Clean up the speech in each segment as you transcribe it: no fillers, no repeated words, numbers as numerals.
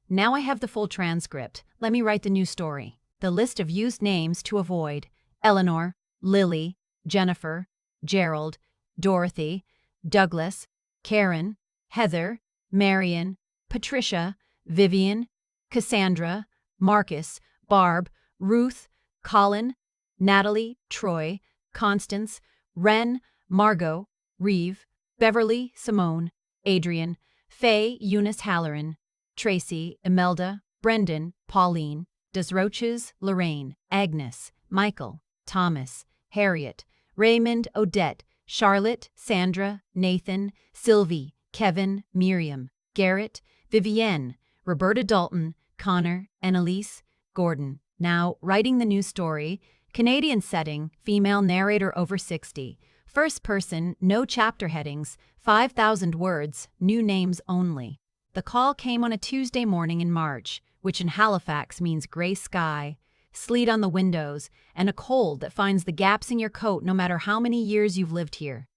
Now I have the full transcript. Let me write the new story. The list of used names to avoid: Eleanor, Lily, Jennifer, Gerald, Dorothy, Douglas, Karen, Heather, Marion, Patricia, Vivian, Cassandra, Marcus, Barb, Ruth, Colin, Natalie, Troy, Constance, Wren, Margot, Reeve, Beverly, Simone, Adrian, Faye, Eunice Halloran, Tracy, Imelda, Brendan, Pauline, Desroches, Lorraine, Agnes, Michael, Thomas, Harriet, Raymond, Odette, Charlotte, Sandra, Nathan, Sylvie, Kevin, Miriam, Garrett, Vivienne, Roberta Dalton, Connor, Annalise, Gordon. Now, writing the new story. Canadian setting, female narrator over 60. First person, no chapter headings, 5,000 words, new names only. The call came on a Tuesday morning in March, which in Halifax means gray sky, sleet on the windows, and a cold that finds the gaps in your coat no matter how many years you've lived here.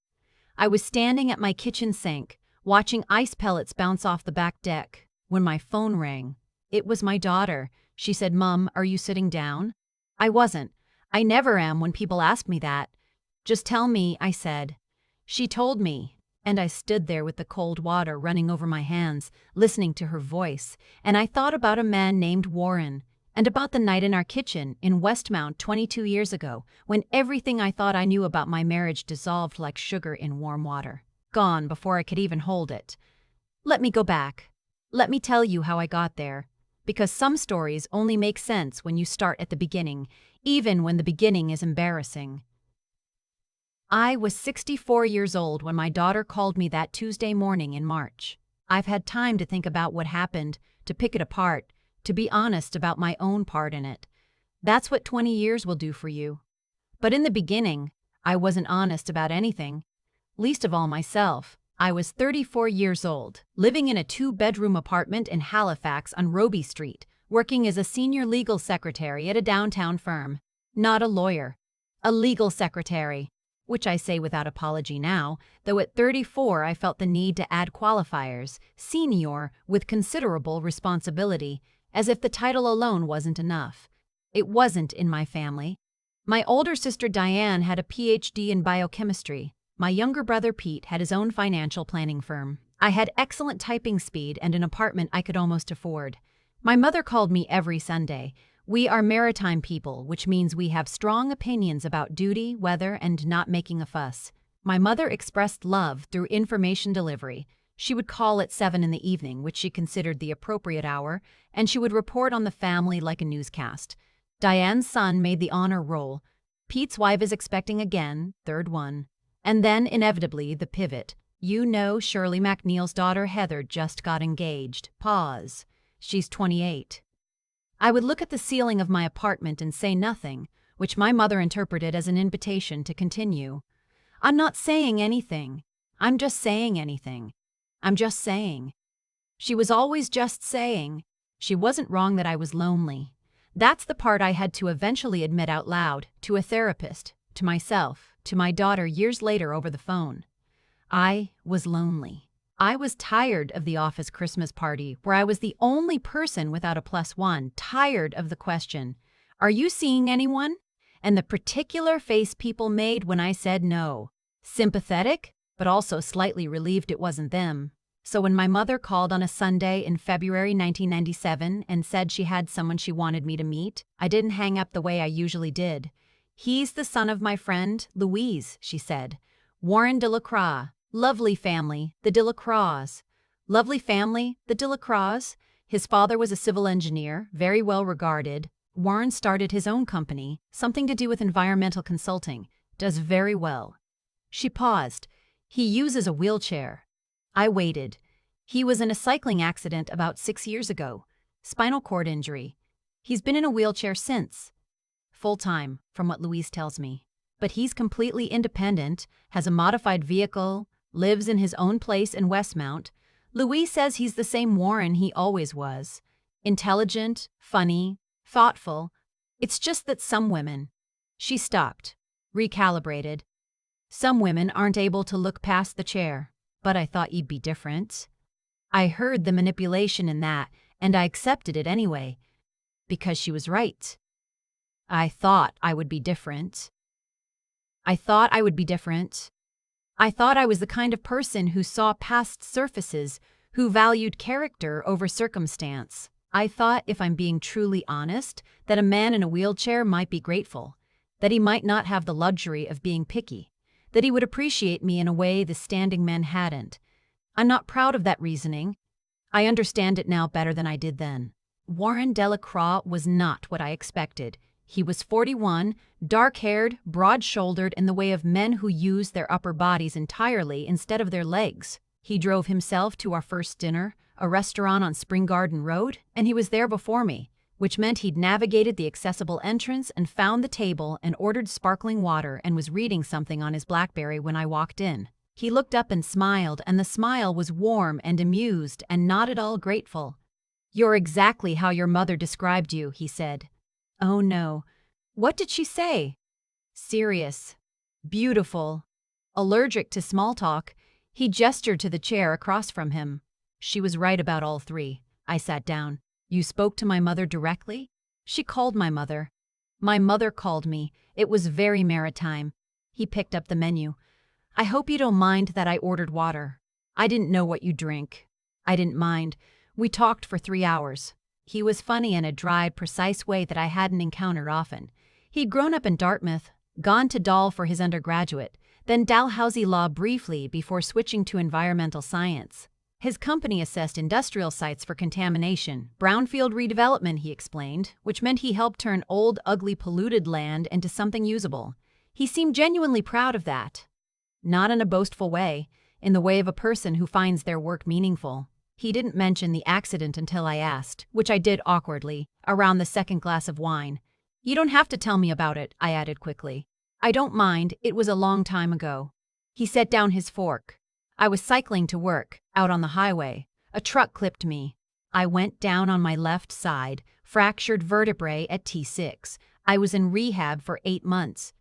I was standing at my kitchen sink, watching ice pellets bounce off the back deck, when my phone rang. It was my daughter. She said, "Mom, are you sitting down?" I wasn't. I never am when people ask me that. "Just tell me," I said. She told me, and I stood there with the cold water running over my hands, listening to her voice, and I thought about a man named Warren, and about the night in our kitchen in Westmount 22 years ago, when everything I thought I knew about my marriage dissolved like sugar in warm water, gone before I could even hold it. Let me go back. Let me tell you how I got there, because some stories only make sense when you start at the beginning, even when the beginning is embarrassing. I was 64 years old when my daughter called me that Tuesday morning in March. I've had time to think about what happened, to pick it apart, to be honest about my own part in it. That's what 20 years will do for you. But in the beginning, I wasn't honest about anything, least of all myself. I was 34 years old, living in a 2-bedroom apartment in Halifax on Roby Street, working as a senior legal secretary at a downtown firm. Not a lawyer, a legal secretary, which I say without apology now, though at 34 I felt the need to add qualifiers, senior with considerable responsibility, as if the title alone wasn't enough. It wasn't in my family. My older sister Diane had a PhD in biochemistry. My younger brother Pete had his own financial planning firm. I had excellent typing speed and an apartment I could almost afford. My mother called me every Sunday. We are maritime people, which means we have strong opinions about duty, weather, and not making a fuss. My mother expressed love through information delivery. She would call at 7 in the evening, which she considered the appropriate hour, and she would report on the family like a newscast. Diane's son made the honor roll. Pete's wife is expecting again, third one. And then, inevitably, the pivot. You know, Shirley MacNeil's daughter Heather just got engaged. Pause. She's 28. I would look at the ceiling of my apartment and say nothing, which my mother interpreted as an invitation to continue. I'm not saying anything. I'm just saying anything. I'm just saying. She was always just saying. She wasn't wrong that I was lonely. That's the part I had to eventually admit out loud, to a therapist, to myself, to my daughter years later over the phone. I was lonely. I was tired of the office Christmas party where I was the only person without a +1, tired of the question, "Are you seeing anyone?" and the particular face people made when I said no. Sympathetic, but also slightly relieved it wasn't them. So when my mother called on a Sunday in February 1997 and said she had someone she wanted me to meet, I didn't hang up the way I usually did. "He's the son of my friend, Louise," she said. "Warren de la Croix. Lovely family, the de la Croix. Lovely family, the de la Croix." His father was a civil engineer, very well regarded. Warren started his own company, something to do with environmental consulting. Does very well. She paused. "He uses a wheelchair." I waited. "He was in a cycling accident about 6 years ago. Spinal cord injury. He's been in a wheelchair since. Full-time, from what Louise tells me. But he's completely independent, has a modified vehicle, lives in his own place in Westmount. Louise says he's the same Warren he always was. Intelligent, funny, thoughtful. It's just that some women—" She stopped, recalibrated. "Some women aren't able to look past the chair. But I thought you'd be different." I heard the manipulation in that, and I accepted it anyway, because she was right. I thought I would be different. I thought I would be different. I thought I was the kind of person who saw past surfaces, who valued character over circumstance. I thought, if I'm being truly honest, that a man in a wheelchair might be grateful, that he might not have the luxury of being picky, that he would appreciate me in a way the standing men hadn't. I'm not proud of that reasoning. I understand it now better than I did then. Warren Delacroix was not what I expected. He was 41, dark-haired, broad-shouldered, in the way of men who use their upper bodies entirely instead of their legs. He drove himself to our first dinner, a restaurant on Spring Garden Road, and he was there before me, which meant he'd navigated the accessible entrance and found the table and ordered sparkling water and was reading something on his BlackBerry when I walked in. He looked up and smiled, and the smile was warm and amused and not at all grateful. "You're exactly how your mother described you," he said. "Oh no. What did she say?" "Serious. Beautiful. Allergic to small talk." He gestured to the chair across from him. "She was right about all three." I sat down. "You spoke to my mother directly?" "She called my mother." "My mother called me. It was very maritime." He picked up the menu. "I hope you don't mind that I ordered water. I didn't know what you drink." I didn't mind. We talked for 3 hours. He was funny in a dry, precise way that I hadn't encountered often. He'd grown up in Dartmouth, gone to Dal for his undergraduate, then Dalhousie Law briefly before switching to environmental science. His company assessed industrial sites for contamination, brownfield redevelopment, he explained, which meant he helped turn old, ugly, polluted land into something usable. He seemed genuinely proud of that. Not in a boastful way, in the way of a person who finds their work meaningful. He didn't mention the accident until I asked, which I did awkwardly, around the second glass of wine. "You don't have to tell me about it," I added quickly. "I don't mind, it was a long time ago." He set down his fork. "I was cycling to work, out on the highway. A truck clipped me. I went down on my left side, fractured vertebrae at T6. I was in rehab for 8 months."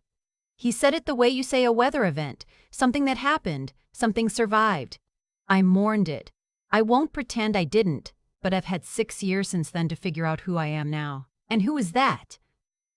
He said it the way you say a weather event, something that happened, something survived. I mourned it. I won't pretend I didn't, but I've had 6 years since then to figure out who I am now. "And who is that?"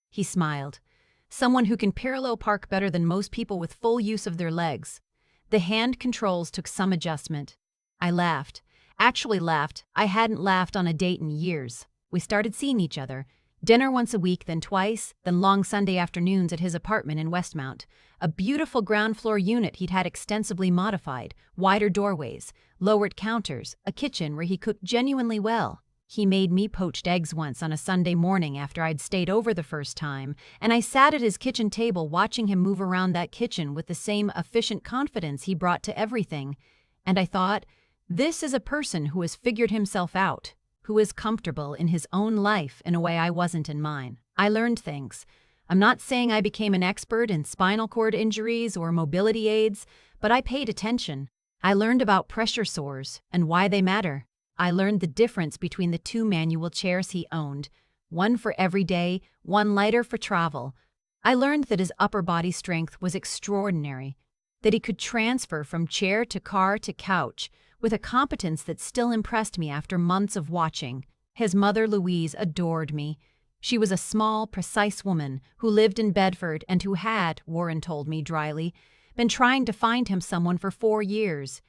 He smiled. "Someone who can parallel park better than most people with full use of their legs." The hand controls took some adjustment. I laughed. Actually laughed. I hadn't laughed on a date in years. We started seeing each other. Dinner once a week, then twice, then long Sunday afternoons at his apartment in Westmount. A beautiful ground-floor unit he'd had extensively modified, wider doorways, lowered counters, a kitchen where he cooked genuinely well. He made me poached eggs once on a Sunday morning after I'd stayed over the first time, and I sat at his kitchen table watching him move around that kitchen with the same efficient confidence he brought to everything. And I thought, this is a person who has figured himself out, who is comfortable in his own life in a way I wasn't in mine. I learned things. I'm not saying I became an expert in spinal cord injuries or mobility aids, but I paid attention. I learned about pressure sores and why they matter. I learned the difference between the 2 manual chairs he owned, one for every day, one lighter for travel. I learned that his upper body strength was extraordinary, that he could transfer from chair to car to couch with a competence that still impressed me after months of watching. His mother, Louise, adored me. She was a small, precise woman who lived in Bedford and who had, Warren told me dryly, been trying to find him someone for 4 years.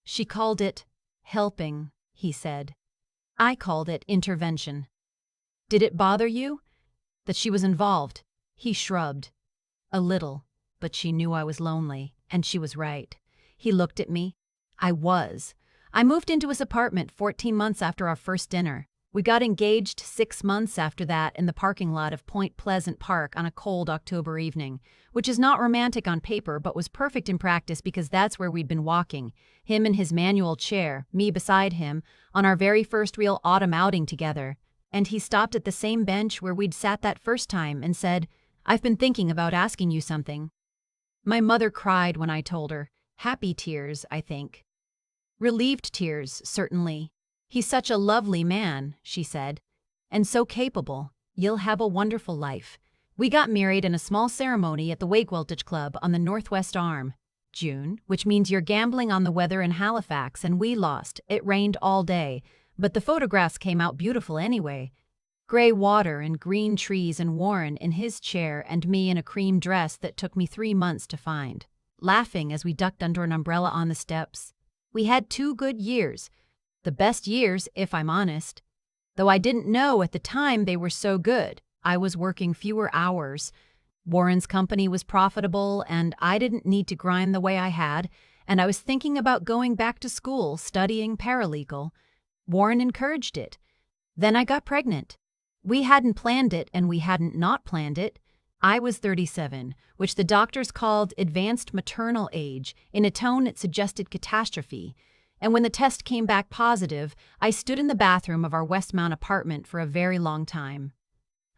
She called it helping, he said. I called it intervention. Did it bother you? That she was involved? He shrugged. A little, but she knew I was lonely, and she was right. He looked at me. I was. I moved into his apartment 14 months after our first dinner. We got engaged 6 months after that in the parking lot of Point Pleasant Park on a cold October evening, which is not romantic on paper but was perfect in practice because that's where we'd been walking, him in his manual chair, me beside him, on our very first real autumn outing together. And he stopped at the same bench where we'd sat that first time and said, "I've been thinking about asking you something." My mother cried when I told her. Happy tears, I think. Relieved tears, certainly. "He's such a lovely man," she said, "and so capable. You'll have a wonderful life." We got married in a small ceremony at the Wakeweltage Club on the Northwest Arm. June, which means you're gambling on the weather in Halifax, and we lost. It rained all day. But the photographs came out beautiful anyway. Gray water and green trees and Warren in his chair and me in a cream dress that took me 3 months to find, laughing as we ducked under an umbrella on the steps. We had 2 good years. The best years, if I'm honest. Though I didn't know at the time they were so good. I was working fewer hours. Warren's company was profitable, and I didn't need to grind the way I had, and I was thinking about going back to school, studying paralegal. Warren encouraged it. Then I got pregnant. We hadn't planned it, and we hadn't not planned it. I was 37, which the doctors called advanced maternal age, in a tone that suggested catastrophe. And when the test came back positive, I stood in the bathroom of our Westmount apartment for a very long time.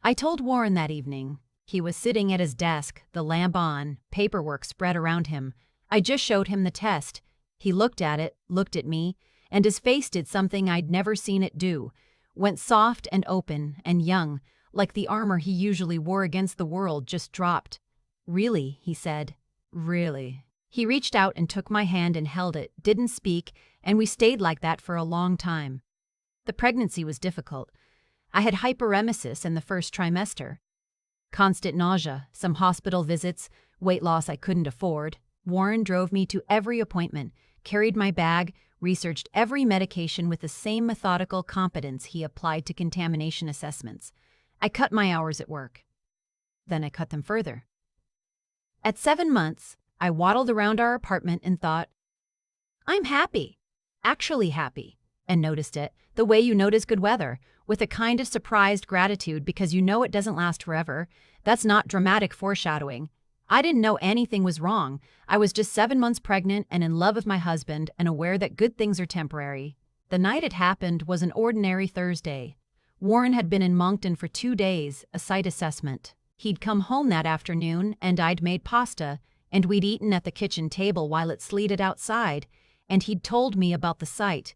I told Warren that evening. He was sitting at his desk, the lamp on, paperwork spread around him. I just showed him the test. He looked at it, looked at me, and his face did something I'd never seen it do. Went soft and open and young, like the armor he usually wore against the world just dropped. "Really?" he said. "Really?" He reached out and took my hand and held it, didn't speak, and we stayed like that for a long time. The pregnancy was difficult. I had hyperemesis in the first trimester. Constant nausea, some hospital visits, weight loss I couldn't afford. Warren drove me to every appointment, carried my bag, researched every medication with the same methodical competence he applied to contamination assessments. I cut my hours at work. Then I cut them further. At 7 months, I waddled around our apartment and thought, I'm happy, actually happy, and noticed it, the way you notice good weather, with a kind of surprised gratitude because you know it doesn't last forever. That's not dramatic foreshadowing. I didn't know anything was wrong. I was just 7 months pregnant and in love with my husband and aware that good things are temporary. The night it happened was an ordinary Thursday. Warren had been in Moncton for 2 days, a site assessment. He'd come home that afternoon and I'd made pasta, and we'd eaten at the kitchen table while it sleeted outside, and he'd told me about the site.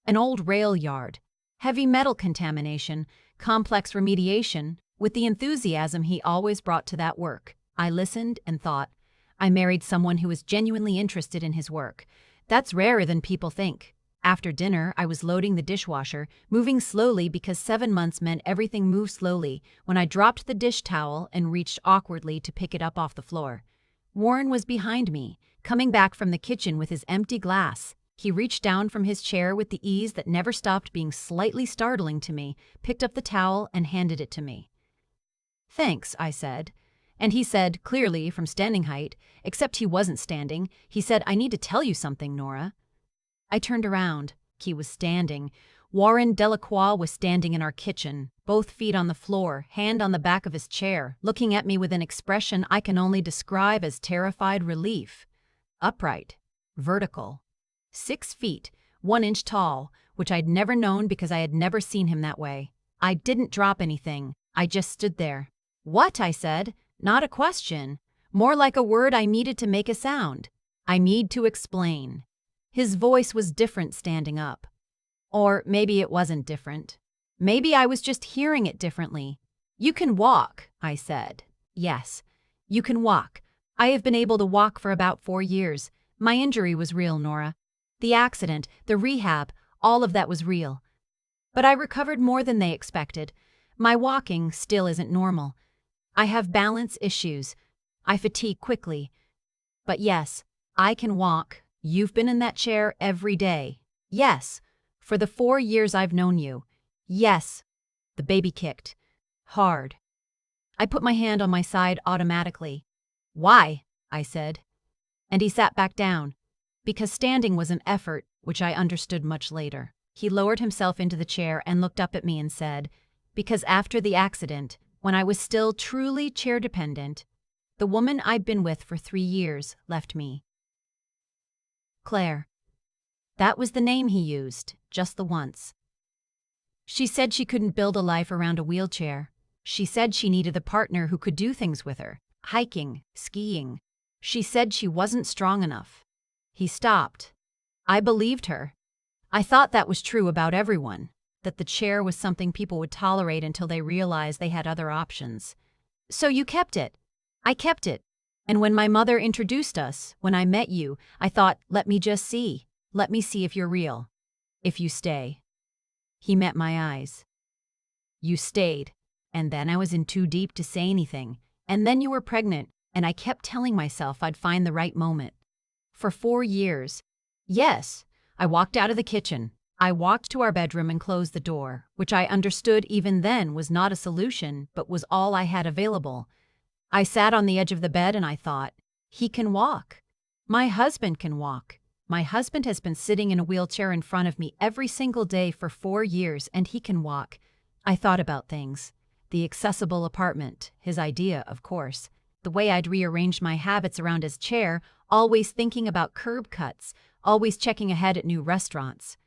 An old rail yard, heavy metal contamination, complex remediation, with the enthusiasm he always brought to that work. I listened and thought, I married someone who was genuinely interested in his work. That's rarer than people think. After dinner, I was loading the dishwasher, moving slowly because 7 months meant everything moved slowly, when I dropped the dish towel and reached awkwardly to pick it up off the floor. Warren was behind me, coming back from the kitchen with his empty glass. He reached down from his chair with the ease that never stopped being slightly startling to me, picked up the towel and handed it to me. "Thanks," I said. And he said, clearly from standing height, except he wasn't standing, he said, "I need to tell you something, Nora." I turned around. He was standing. Warren Delacroix was standing in our kitchen, both feet on the floor, hand on the back of his chair, looking at me with an expression I can only describe as terrified relief. Upright. Vertical. 6 feet, 1 inch tall, which I'd never known because I had never seen him that way. I didn't drop anything. I just stood there. "What?" I said. Not a question. More like a word I needed to make a sound. I need to explain. His voice was different standing up. Or maybe it wasn't different. Maybe I was just hearing it differently. "You can walk," I said. "Yes, you can walk. I have been able to walk for about 4 years. My injury was real, Nora. The accident, the rehab, all of that was real. But I recovered more than they expected. My walking still isn't normal. I have balance issues. I fatigue quickly. But yes, I can walk. You've been in that chair every day. Yes, for the 4 years I've known you. Yes." The baby kicked. Hard. I put my hand on my side automatically. "Why?" I said. And he sat back down. Because standing was an effort, which I understood much later. He lowered himself into the chair and looked up at me and said, "Because after the accident, when I was still truly chair-dependent, the woman I'd been with for 3 years left me." Claire. That was the name he used, just the once. She said she couldn't build a life around a wheelchair. She said she needed a partner who could do things with her, hiking, skiing. She said she wasn't strong enough. He stopped. I believed her. I thought that was true about everyone, that the chair was something people would tolerate until they realized they had other options. "So you kept it." I kept it. And when my mother introduced us, when I met you, I thought, let me just see. Let me see if you're real. If you stay. He met my eyes. You stayed, and then I was in too deep to say anything, and then you were pregnant, and I kept telling myself I'd find the right moment. For 4 years. Yes, I walked out of the kitchen. I walked to our bedroom and closed the door, which I understood even then was not a solution, but was all I had available. I sat on the edge of the bed and I thought, he can walk. My husband can walk. My husband has been sitting in a wheelchair in front of me every single day for 4 years, and he can walk. I thought about things. The accessible apartment, his idea, of course. The way I'd rearranged my habits around his chair, always thinking about curb cuts, always checking ahead at new restaurants.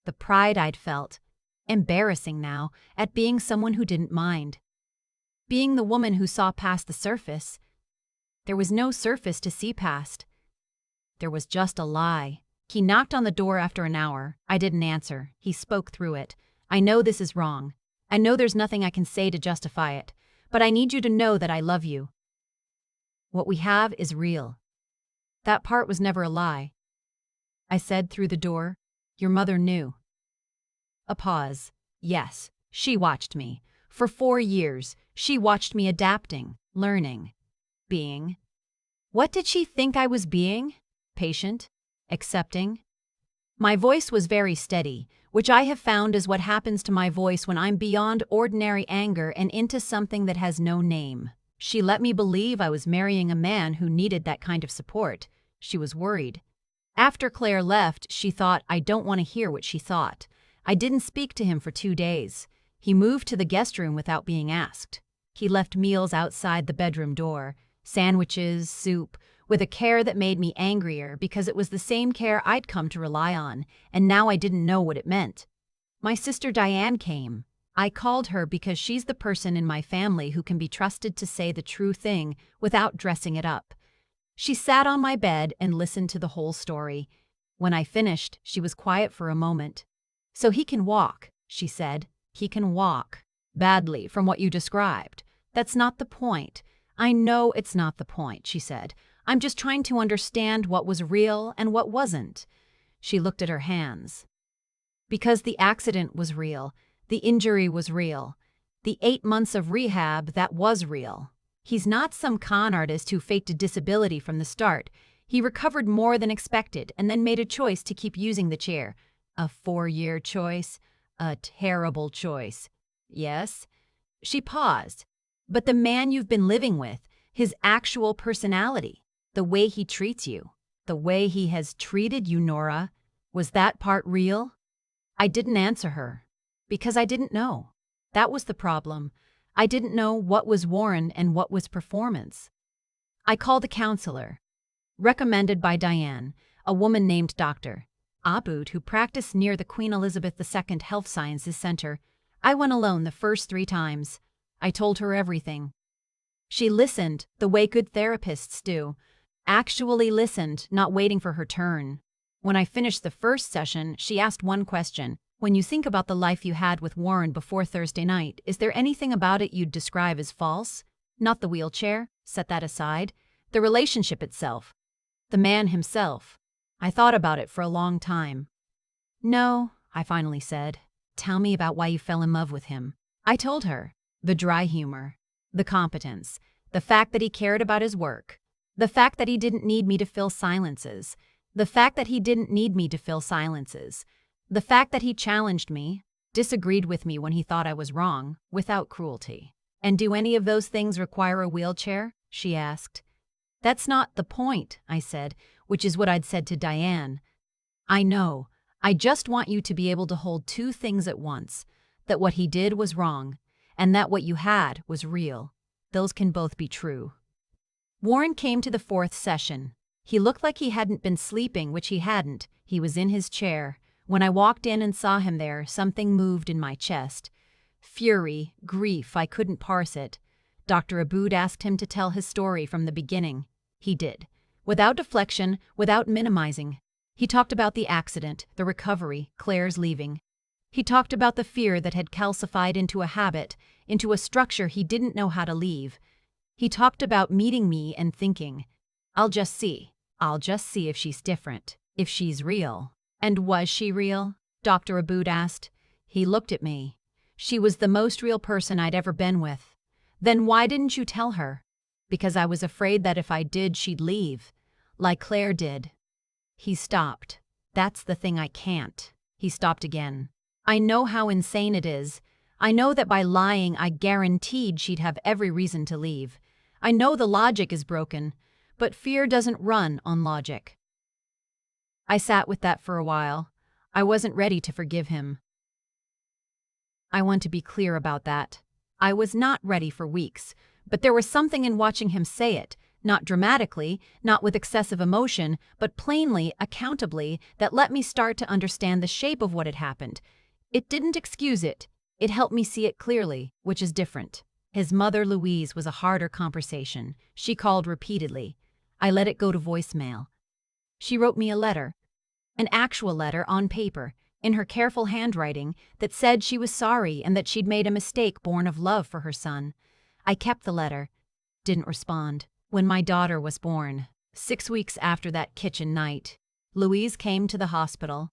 The pride I'd felt, embarrassing now, at being someone who didn't mind. Being the woman who saw past the surface. There was no surface to see past. There was just a lie. He knocked on the door after an hour. I didn't answer. He spoke through it. I know this is wrong. I know there's nothing I can say to justify it, but I need you to know that I love you. What we have is real. That part was never a lie. I said through the door, your mother knew. A pause. Yes, she watched me. For 4 years, she watched me adapting, learning, being. What did she think I was being? Patient? Accepting? My voice was very steady, which I have found is what happens to my voice when I'm beyond ordinary anger and into something that has no name. She let me believe I was marrying a man who needed that kind of support. She was worried. After Claire left, she thought I don't want to hear what she thought. I didn't speak to him for 2 days. He moved to the guest room without being asked. He left meals outside the bedroom door, sandwiches, soup, with a care that made me angrier because it was the same care I'd come to rely on, and now I didn't know what it meant. My sister Diane came. I called her because she's the person in my family who can be trusted to say the true thing without dressing it up. She sat on my bed and listened to the whole story. When I finished, she was quiet for a moment. So he can walk, she said. He can walk. Badly, from what you described. That's not the point. I know it's not the point, she said. I'm just trying to understand what was real and what wasn't. She looked at her hands. Because the accident was real. The injury was real. The 8 months of rehab, that was real. He's not some con artist who faked a disability from the start. He recovered more than expected and then made a choice to keep using the chair. A 4-year choice. A terrible choice. Yes? She paused. But the man you've been living with, his actual personality, the way he treats you, the way he has treated you, Nora, was that part real? I didn't answer her. Because I didn't know. That was the problem. I didn't know what was Warren and what was performance. I called a counselor, recommended by Diane, a woman named Dr. Abud who practiced near the Queen Elizabeth II Health Sciences Center. I went alone the first 3 times. I told her everything. She listened the way good therapists do. Actually listened, not waiting for her turn. When I finished the first session, she asked one question. When you think about the life you had with Warren before Thursday night, is there anything about it you'd describe as false? Not the wheelchair, set that aside. The relationship itself. The man himself. I thought about it for a long time. No, I finally said. Tell me about why you fell in love with him. I told her. The dry humor. The competence. The fact that he cared about his work. The fact that he didn't need me to fill silences. The fact that he didn't need me to fill silences. The fact that he challenged me, disagreed with me when he thought I was wrong, without cruelty. And do any of those things require a wheelchair? She asked. That's not the point, I said, which is what I'd said to Diane. I know. I just want you to be able to hold 2 things at once. That what he did was wrong, and that what you had was real. Those can both be true. Warren came to the 4th session. He looked like he hadn't been sleeping, which he hadn't. He was in his chair. When I walked in and saw him there, something moved in my chest. Fury, grief, I couldn't parse it. Dr. Abud asked him to tell his story from the beginning. He did. Without deflection, without minimizing. He talked about the accident, the recovery, Claire's leaving. He talked about the fear that had calcified into a habit, into a structure he didn't know how to leave. He talked about meeting me and thinking, I'll just see if she's different, if she's real. And was she real? Dr. Abud asked. He looked at me. She was the most real person I'd ever been with. Then why didn't you tell her? Because I was afraid that if I did, she'd leave. Like Claire did. He stopped. That's the thing I can't. He stopped again. I know how insane it is. I know that by lying, I guaranteed she'd have every reason to leave. I know the logic is broken, but fear doesn't run on logic. I sat with that for a while. I wasn't ready to forgive him. I want to be clear about that. I was not ready for weeks, but there was something in watching him say it, not dramatically, not with excessive emotion, but plainly, accountably, that let me start to understand the shape of what had happened. It didn't excuse it. It helped me see it clearly, which is different. His mother, Louise, was a harder conversation. She called repeatedly. I let it go to voicemail. She wrote me a letter, an actual letter on paper, in her careful handwriting, that said she was sorry and that she'd made a mistake born of love for her son. I kept the letter, didn't respond. When my daughter was born, 6 weeks after that kitchen night, Louise came to the hospital.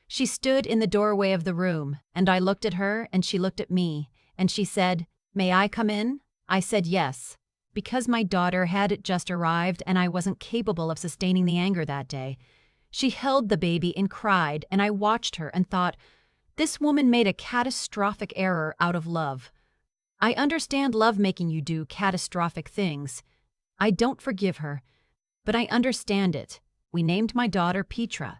She stood in the doorway of the room, and I looked at her and she looked at me, and she said, "May I come in?" I said yes, because my daughter had just arrived and I wasn't capable of sustaining the anger that day. She held the baby and cried, and I watched her and thought, this woman made a catastrophic error out of love. I understand love making you do catastrophic things. I don't forgive her, but I understand it. We named my daughter Petra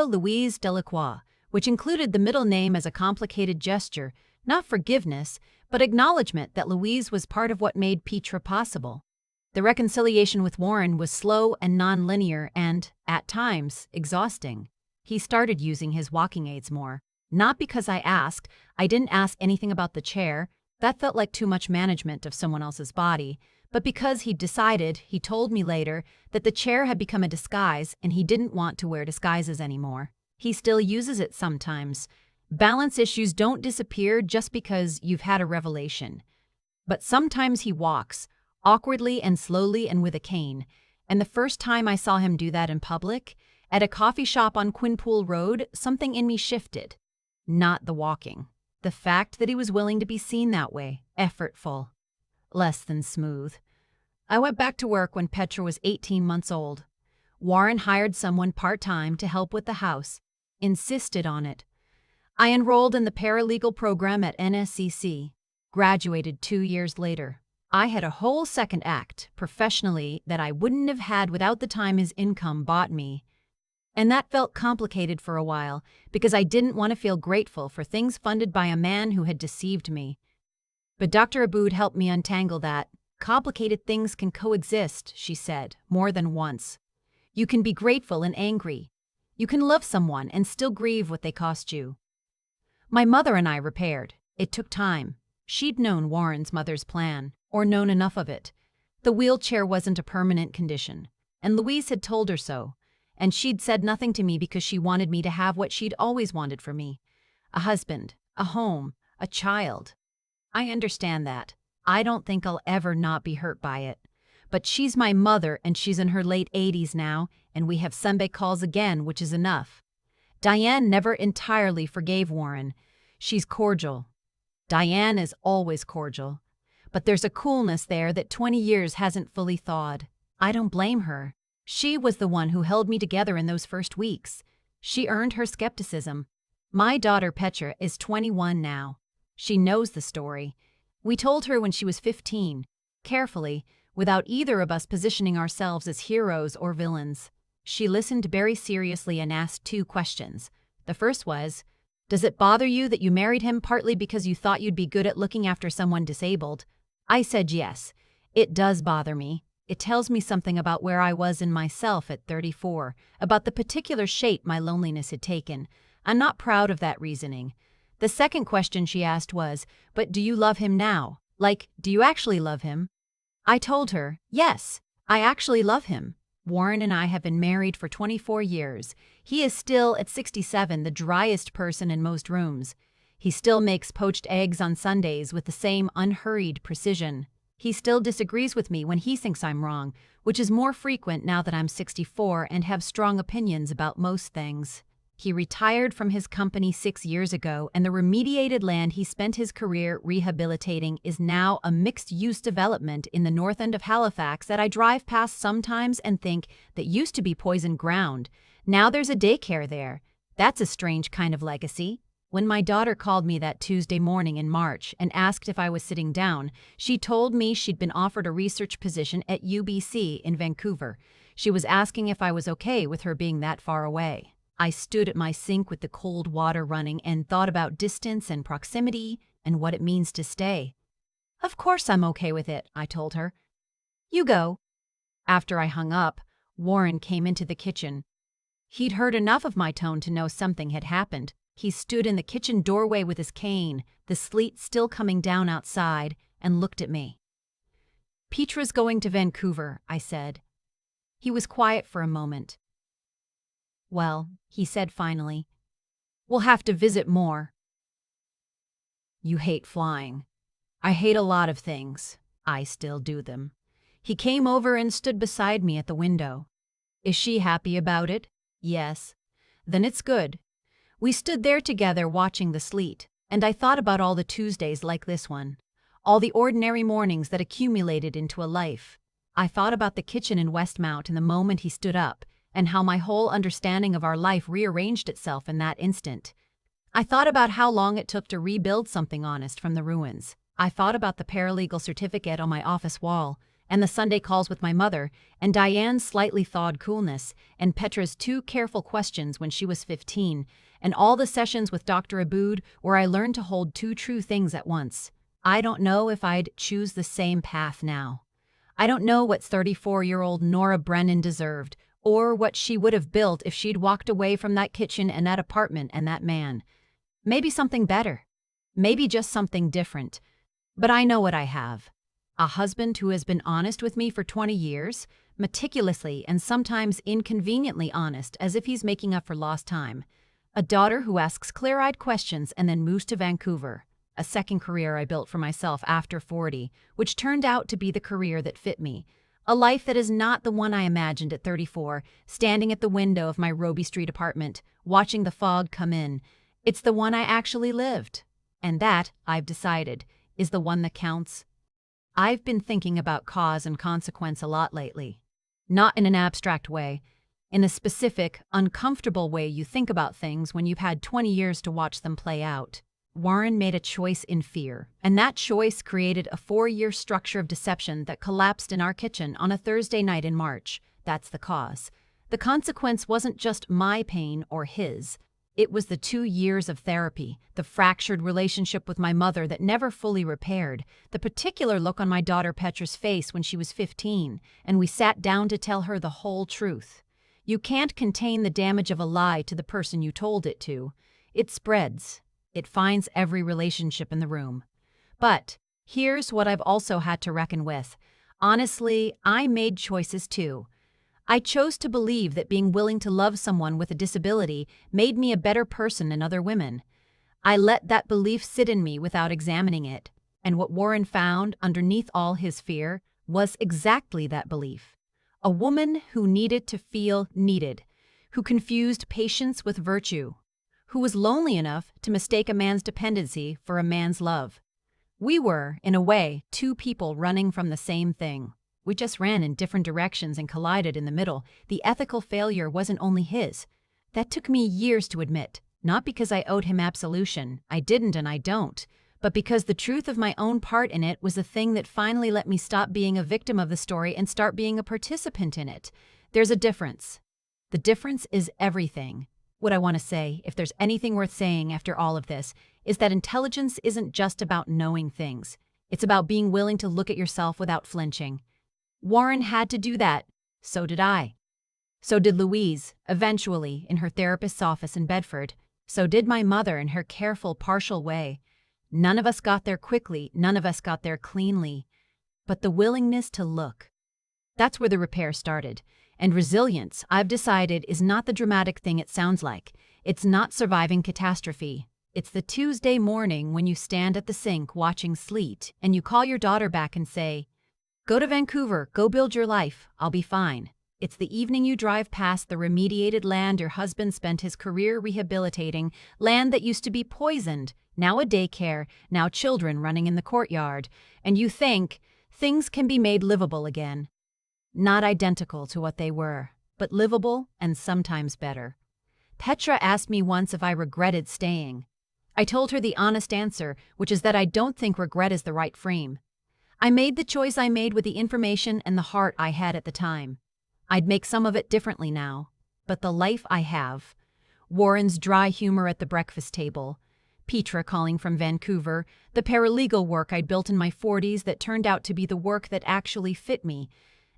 Louise Delacroix, which included the middle name as a complicated gesture, not forgiveness, but acknowledgement that Louise was part of what made Petra possible. The reconciliation with Warren was slow and non-linear and, at times, exhausting. He started using his walking aids more. Not because I asked. I didn't ask anything about the chair. That felt like too much management of someone else's body. But because he'd decided, he told me later, that the chair had become a disguise and he didn't want to wear disguises anymore. He still uses it sometimes. Balance issues don't disappear just because you've had a revelation. But sometimes he walks, awkwardly and slowly and with a cane. And the first time I saw him do that in public, at a coffee shop on Quinpool Road, something in me shifted. Not the walking. The fact that he was willing to be seen that way, effortful. Less than smooth. I went back to work when Petra was 18 months old. Warren hired someone part-time to help with the house, insisted on it. I enrolled in the paralegal program at NSCC, graduated 2 years later. I had a whole second act, professionally, that I wouldn't have had without the time his income bought me. And that felt complicated for a while, because I didn't want to feel grateful for things funded by a man who had deceived me. But Dr. Aboud helped me untangle that. Complicated things can coexist, she said, more than once. You can be grateful and angry. You can love someone and still grieve what they cost you. My mother and I repaired. It took time. She'd known Warren's mother's plan, or known enough of it. The wheelchair wasn't a permanent condition, and Louise had told her so, and she'd said nothing to me because she wanted me to have what she'd always wanted for me. A husband, a home, a child. I understand that. I don't think I'll ever not be hurt by it. But she's my mother and she's in her late 80s now, and we have Sunday calls again, which is enough. Diane never entirely forgave Warren. She's cordial. Diane is always cordial. But there's a coolness there that 20 years hasn't fully thawed. I don't blame her. She was the one who held me together in those first weeks. She earned her skepticism. My daughter Petra is 21 now. She knows the story. We told her when she was 15, carefully, without either of us positioning ourselves as heroes or villains. She listened very seriously and asked 2 questions. The first was, "Does it bother you that you married him partly because you thought you'd be good at looking after someone disabled?" I said yes. It does bother me. It tells me something about where I was in myself at 34, about the particular shape my loneliness had taken. I'm not proud of that reasoning. The second question she asked was, "But do you love him now? Like, do you actually love him?" I told her, yes, I actually love him. Warren and I have been married for 24 years. He is still, at 67, the driest person in most rooms. He still makes poached eggs on Sundays with the same unhurried precision. He still disagrees with me when he thinks I'm wrong, which is more frequent now that I'm 64 and have strong opinions about most things. He retired from his company 6 years ago, and the remediated land he spent his career rehabilitating is now a mixed-use development in the north end of Halifax that I drive past sometimes and think that used to be poisoned ground. Now there's a daycare there. That's a strange kind of legacy. When my daughter called me that Tuesday morning in March and asked if I was sitting down, she told me she'd been offered a research position at UBC in Vancouver. She was asking if I was okay with her being that far away. I stood at my sink with the cold water running and thought about distance and proximity and what it means to stay. "Of course I'm okay with it," I told her. "You go." After I hung up, Warren came into the kitchen. He'd heard enough of my tone to know something had happened. He stood in the kitchen doorway with his cane, the sleet still coming down outside, and looked at me. "Petra's going to Vancouver," I said. He was quiet for a moment. "Well," he said finally, "we'll have to visit more." "You hate flying." "I hate a lot of things. I still do them." He came over and stood beside me at the window. "Is she happy about it?" "Yes." "Then it's good." We stood there together watching the sleet, and I thought about all the Tuesdays like this one, all the ordinary mornings that accumulated into a life. I thought about the kitchen in Westmount in the moment he stood up, and how my whole understanding of our life rearranged itself in that instant. I thought about how long it took to rebuild something honest from the ruins. I thought about the paralegal certificate on my office wall, and the Sunday calls with my mother, and Diane's slightly thawed coolness, and Petra's 2 careful questions when she was 15, and all the sessions with Dr. Aboud where I learned to hold 2 true things at once. I don't know if I'd choose the same path now. I don't know what 34-year-old Nora Brennan deserved, or what she would have built if she'd walked away from that kitchen and that apartment and that man. Maybe something better. Maybe just something different. But I know what I have. A husband who has been honest with me for 20 years, meticulously and sometimes inconveniently honest as if he's making up for lost time. A daughter who asks clear-eyed questions and then moves to Vancouver. A second career I built for myself after 40, which turned out to be the career that fit me. A life that is not the one I imagined at 34, standing at the window of my Roby Street apartment, watching the fog come in. It's the one I actually lived. And that, I've decided, is the one that counts. I've been thinking about cause and consequence a lot lately. Not in an abstract way. In the specific, uncomfortable way you think about things when you've had 20 years to watch them play out. Warren made a choice in fear, and that choice created a 4-year structure of deception that collapsed in our kitchen on a Thursday night in March. That's the cause. The consequence wasn't just my pain or his. It was the 2 years of therapy, the fractured relationship with my mother that never fully repaired, the particular look on my daughter Petra's face when she was 15, and we sat down to tell her the whole truth. You can't contain the damage of a lie to the person you told it to. It spreads. It finds every relationship in the room. But here's what I've also had to reckon with. Honestly, I made choices too. I chose to believe that being willing to love someone with a disability made me a better person than other women. I let that belief sit in me without examining it, and what Warren found underneath all his fear was exactly that belief. A woman who needed to feel needed, who confused patience with virtue, who was lonely enough to mistake a man's dependency for a man's love. We were, in a way, 2 people running from the same thing. We just ran in different directions and collided in the middle. The ethical failure wasn't only his. That took me years to admit, not because I owed him absolution, I didn't and I don't, but because the truth of my own part in it was the thing that finally let me stop being a victim of the story and start being a participant in it. There's a difference. The difference is everything. What I want to say, if there's anything worth saying after all of this, is that intelligence isn't just about knowing things. It's about being willing to look at yourself without flinching. Warren had to do that. So did I. So did Louise, eventually, in her therapist's office in Bedford. So did my mother in her careful, partial way. None of us got there quickly, none of us got there cleanly. But the willingness to look. That's where the repair started. And resilience, I've decided, is not the dramatic thing it sounds like. It's not surviving catastrophe. It's the Tuesday morning when you stand at the sink watching sleet and you call your daughter back and say, "Go to Vancouver, go build your life, I'll be fine." It's the evening you drive past the remediated land your husband spent his career rehabilitating, land that used to be poisoned, now a daycare, now children running in the courtyard, and you think things can be made livable again. Not identical to what they were, but livable and sometimes better. Petra asked me once if I regretted staying. I told her the honest answer, which is that I don't think regret is the right frame. I made the choice I made with the information and the heart I had at the time. I'd make some of it differently now, but the life I have, Warren's dry humor at the breakfast table, Petra calling from Vancouver, the paralegal work I'd built in my 40s that turned out to be the work that actually fit me,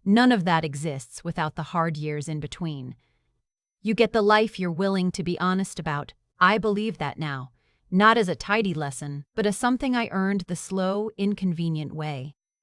none of that exists without the hard years in between. You get the life you're willing to be honest about. I believe that now, not as a tidy lesson, but as something I earned the slow, inconvenient way.